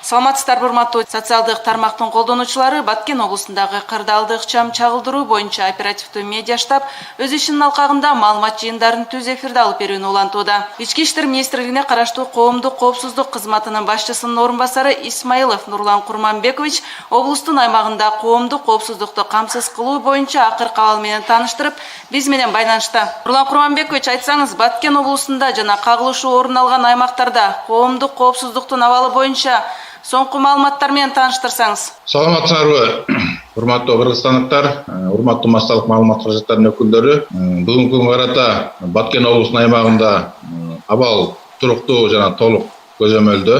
Саламатсыздарбы урматтуу социалдык тармактын колдонуучулары, Баткен облусундагы кырдаалды ыкчам чагылдыруу боюнча оперативдүү медиа штаб өз ишинин алкагында маалымат жыйындарын түз эфирде алып берүүнү улантууда. Ички иштер министрлигине караштуу коомдук коопсуздук кызматынын башчысынын орун басары Исмаилов Нурлан Курманбекович облустун аймагында коомдук коопсуздукту камсыз кылуу боюнча акыркы абал менен тааныштырып, биз менен байланышта. Нурлан Курманбекович, айтсаңыз, Баткен облусунда жана кагылышуу орун алган аймактарда коомдук коопсуздуктун абалы боюнча соңку маалыматтар менен тааныштырсаңыз. Саламатсыздарбы, урматтуу кыргызстандыктар, урматтуу массалык маалымат каражаттарынын өкүлдөрү. Бүгүнкү күнгө карата Баткен облусунун аймагында абал туруктуу жана толук көзөмөлдө.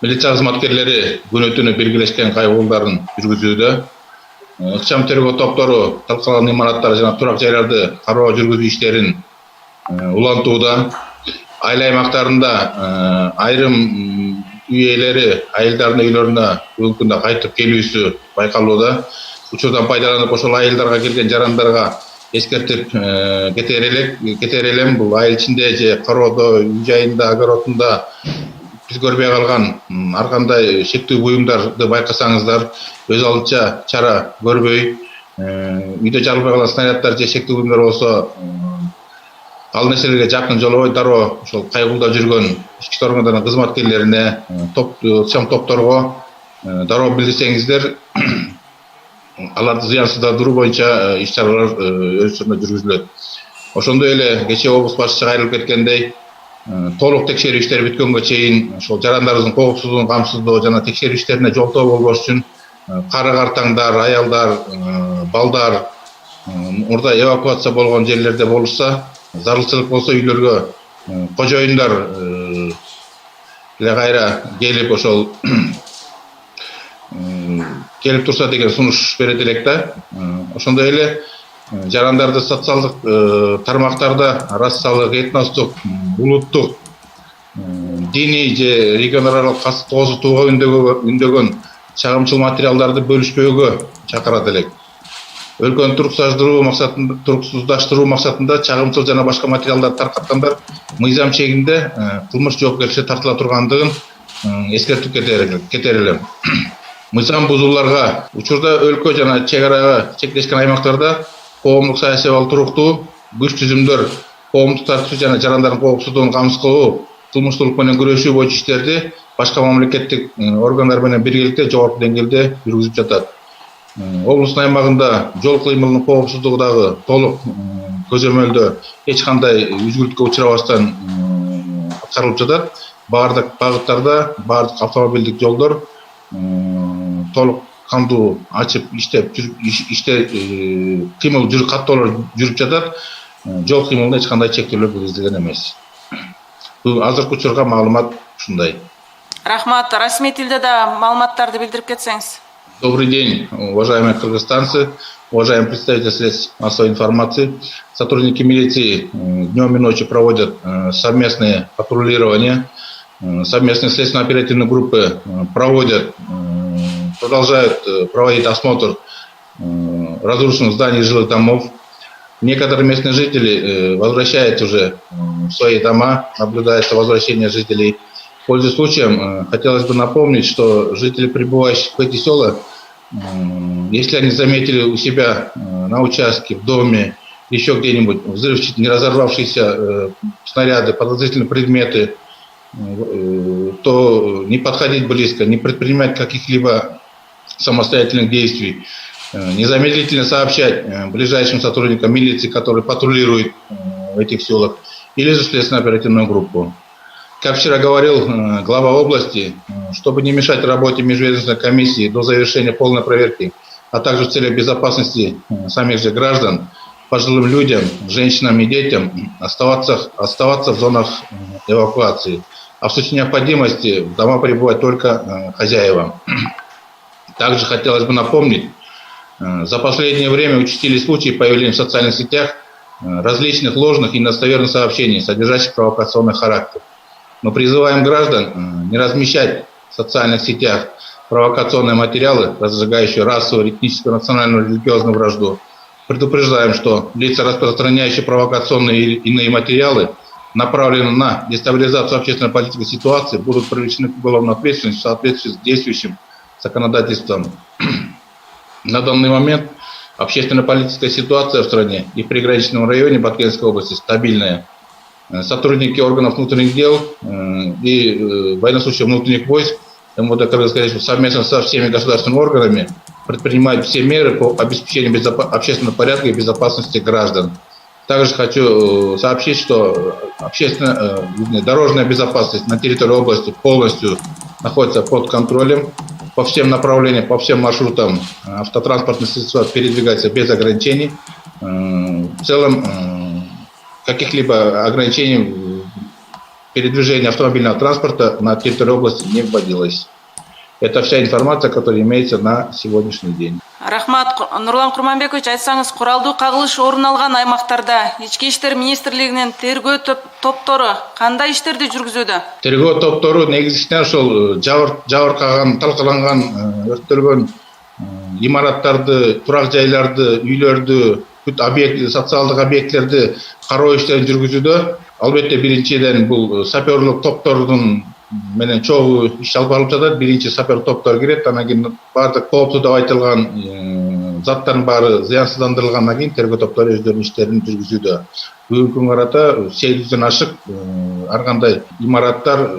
Милиция кызматкерлери күнү түнү белгилешкен кайгуулдарын жүргүзүүдө. Ыкчам тергөө топтору талкаланган имараттар жана турак жайларды кароо жүргүзүү иштерин улантууда. Айыл аймактарында айрым үй ээлери айылдардын үйлөрүнө бүгүнкү күндө кайтып келүүсү байкалууда. Учурдан пайдаланып ошол айылдарга келген жарандарга эскертип кетер элем. Бул айыл ичинде же короодо, үй жайында, огородунда биз көрбөй калган ар кандай шектүү буюмдарды байкасаңыздар, өз алдынча чара көрбөй, үйдө жарылбай калган снаряддар же шектүү буюмдар болсо ал нерселерге жакын жолобой дароо ошол кайгуулда жүргөн ички иштер органдарынын кызматкерлерине, ыкчам топторго дароо билдирсеңиздер, аларды зыянсыздандыруу боюнча иш чаралар өз чорунда жүргүзүлөт. Ошондой эле кечээ облус башчысы кайрылып кеткендей, толук текшерүү иштери бүткөнгө чейин ошол жарандарыбыздын коопсуздугун камсыздоо жана текшерүү иштерине жолтоо болбош үчүн кары картаңдар, аялдар, балдар мурда эвакуация болгон жерлерде болушса, зарылчылык болсо үйлөргө кожоюндар эле кайра келип ошол келип турса деген сунуш берет элек да. Ошондой эле жарандарды социалдык тармактарда расалык, этностук, улуттук, диний же регионалдык кооздугууга үндөгөн чагымчыл материалдарды бөлүшпөөгө чакырат элек. Өлкөнү туруксуздаштыруу максатында чагымчыл жана башка материалдарды таркаткандар мыйзам чегинде кылмыш жоопкерчиликке тартыла тургандыгын эскертип кетер элем. Мыйзам бузууларга учурда өлкө жана чек арага чектешкен аймактарда коомдук саясий абал туруктуу, күч түзүмдөр, коомдук тартип жана жарандардын коопсуздугун камсыз кылуу, кылмыштуулук менен күрөшүү боюнча иштерди башка мамлекеттик органдар менен биргеликте жогорку деңгээлде жүргүзүп жатат. Облустун аймагында жол кыймылынын коопсуздугу дагы толук көзөмөлдө эч кандай үзгүлтүккө учурабастан аткарылып жатат. Бардык багыттарда, бардык автомобилдик жолдор толук кандуу ачып иштеп кыймыл каттоолор жүрүп жатат. Жол кыймылына эч кандай чектөөлөр киргизилген эмес. Бул азыркы учурга маалымат ушундай. Рахмат. Расмий тилде да маалыматтарды билдирип кетсеңиз. Добрый день, уважаемые кыргызстанцы, уважаемые представители средств массовой информации. Сотрудники милиции днем и ночью проводят совместные патрулирования. Совместные следственно-оперативные группы продолжают проводить осмотр разрушенных зданий и жилых домов. Некоторые местные жители возвращаются уже в свои дома, наблюдается возвращение жителей. Пользуясь случаем, хотелось бы напомнить, что жители, прибывающие в эти села, если они заметили у себя на участке, в доме, еще где-нибудь взрывчатые, не разорвавшиеся снаряды, подозрительные предметы, то не подходить близко, не предпринимать каких-либо самостоятельных действий, незамедлительно сообщать ближайшим сотрудникам милиции, которые патрулируют в этих селах, или же следственно-оперативную группу. Как вчера говорил глава области, чтобы не мешать работе межведомственной комиссии до завершения полной проверки, а также в целях безопасности самих же граждан, пожилым людям, женщинам и детям оставаться в зонах эвакуации, а в случае необходимости в дома прибывать только хозяевам. Также хотелось бы напомнить, за последнее время участились случаи появления в социальных сетях различных ложных и недостоверных сообщений, содержащих провокационный характер. Мы призываем граждан не размещать в социальных сетях провокационные материалы, разжигающие расовую, этническую, национальную, религиозную вражду. Предупреждаем, что лица, распространяющие провокационные или иные материалы, направленные на дестабилизацию общественно-политической ситуации, будут привлечены к уголовной ответственности в соответствии с действующим законодательством. На данный момент общественно-политическая ситуация в стране и в приграничном районе Баткенской области стабильная. Сотрудники органов внутренних дел и военнослужащие внутренних войск МВД Кыргызской Республики совместно со всеми государственными органами предпринимают все меры по обеспечению общественного порядка и безопасности граждан. Также хочу сообщить, что дорожная безопасность на территории области полностью находится под контролем. По всем направлениям, по всем маршрутам автотранспортные средства передвигаются без ограничений. В целом каких-либо ограничений передвижения автомобильного транспорта на территории области не вводилось. Это вся информация, которая имеется на сегодняшний день. Рахмат, Нурлан Курманбекович, айтсаңыз, куралдуу кагылыш орун алган аймактарда Ички иштер министрлигинин тергөө топтору кандай иштерди жүргүзүүдө? Тергөө топтору негизинен ошол жабыркаган, талкаланган, өрттөлгөн имараттарды, турак жайларды, үйлөрдү, социалдык объектлерди кароо иштерин жүргүзүүдө. Албетте биринчиден бул саперлык топтордун менен чогуу иш алып барылып жатат. Биринчи сапер топтор кирет, анан кийин баардык кооптуу деп айтылган заттардын баары зыянсыздандырылгандан кийин тергөө топтору өздөрүнүн иштерин жүргүзүүдө. Бүгүнкү күнгө карата 800дөн ашык ар кандай имараттар,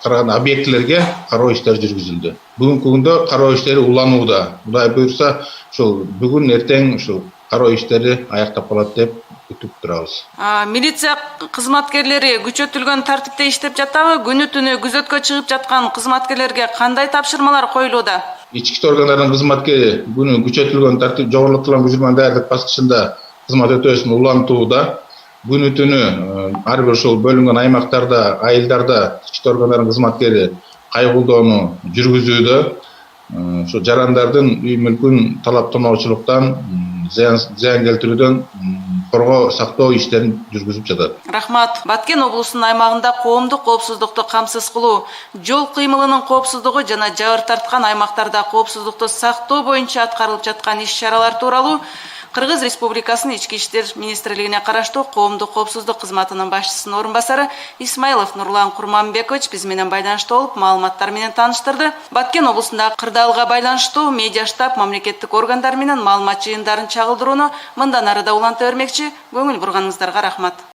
караган объектилерге кароо иштери жүргүзүлдү. Бүгүнкү күндө кароо иштери уланууда. Кудай буйрса, ушул бүгүн эртең ушул кароо иштери аяктап калат деп күтүп турабыз. Милиция кызматкерлери күчөтүлгөн тартипте иштеп жатабы? Күнү түнү күзөткө чыгып жаткан кызматкерлерге кандай тапшырмалар коюлууда? Ички иштер органдарынын кызматкери күнү күчөтүлгөн тартип жогорултулган көзөмөл даярдык баскычында кызмат өтөөсүн улантууда. Күнү түнү ар бир ушул бөлүнгөн аймактарда, айылдарда ички иштер органдарынын кызматкери кайгылдоону жүргүзүүдө. Ошо жарандардын үй мүлкүн талап тоноочулуктан, зыян келтирүүдөн коргоо сактоо иштерин жүргүзүп жатат. Рахмат. Баткен облусунун аймагында коомдук коопсуздукту камсыз кылуу, жол кыймылынын коопсуздугу жана жабыр тарткан аймактарда коопсуздукту сактоо боюнча аткарылып жаткан иш-чаралар тууралуу Кыргыз Республикасынын Ички иштер министрлигине караштуу коомдук коопсуздук кызматынын башчысынын орун басары Исмаилов Нурлан Курманбекович биз менен байланышта болуп, маалыматтар менен тааныштырды. Баткен облусундагы кырдаалга байланыштуу медиа штаб мамлекеттик органдар менен маалымат жыйындарын чагылдырууну мындан ары да уланта бермекчи. Көңүл бурганыңыздарга рахмат.